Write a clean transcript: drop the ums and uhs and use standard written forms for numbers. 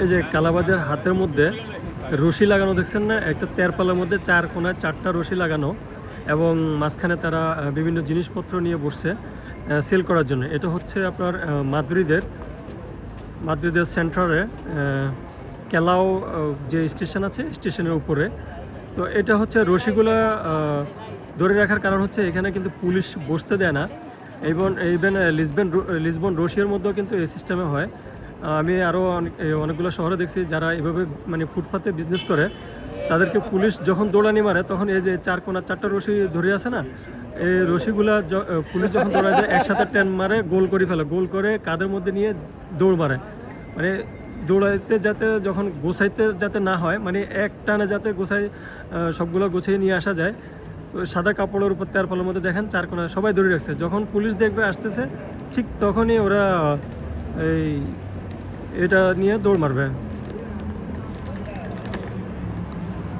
এই যে কালাবাদের হাতের মধ্যে রশি লাগানো দেখছেন না, একটা তেরপালের মধ্যে চার কোনায় চারটা রশি লাগানো, এবং মাঝখানে তারা বিভিন্ন জিনিসপত্র নিয়ে বসছে সেল করার জন্য। এটা হচ্ছে আপনার মাদ্রিদের সেন্টারে কেলাও যে স্টেশন আছে স্টেশনের উপরে। তো এটা হচ্ছে রশিগুলা ধরে রাখার কারণ হচ্ছে এখানে কিন্তু পুলিশ বসতে দেয় না। ইভেন লিসবন রশিয়ার মধ্যেও কিন্তু এই সিস্টেমে হয়। আমি আরও অনেকগুলো শহরে দেখছি যারা এভাবে মানে ফুটপাতে বিজনেস করে, তাদেরকে পুলিশ যখন দৌড়ানি মারে তখন এই যে চার কোনা চারটা রশি ধরে আছে না, এই রশিগুলা পুলিশ যখন দৌড়ায় দেয় একসাথে টেন মারে, গোল করে ফেলে, গোল করে কাঁধের মধ্যে নিয়ে দৌড় মারে। মানে দৌড়াইতে যাতে যখন গোছাইতে যাতে না হয়, মানে এক টানে যাতে সবগুলো গোছাই নিয়ে আসা যায়। তো সাদা কাপড়ের উপর তেরপালের মধ্যে দেখেন চার কোনা সবাই ধরে রাখছে, যখন পুলিশ দেখবে আসতেছে ঠিক তখনই ওরা এই এটা নিয়ে দৌড় মারবে।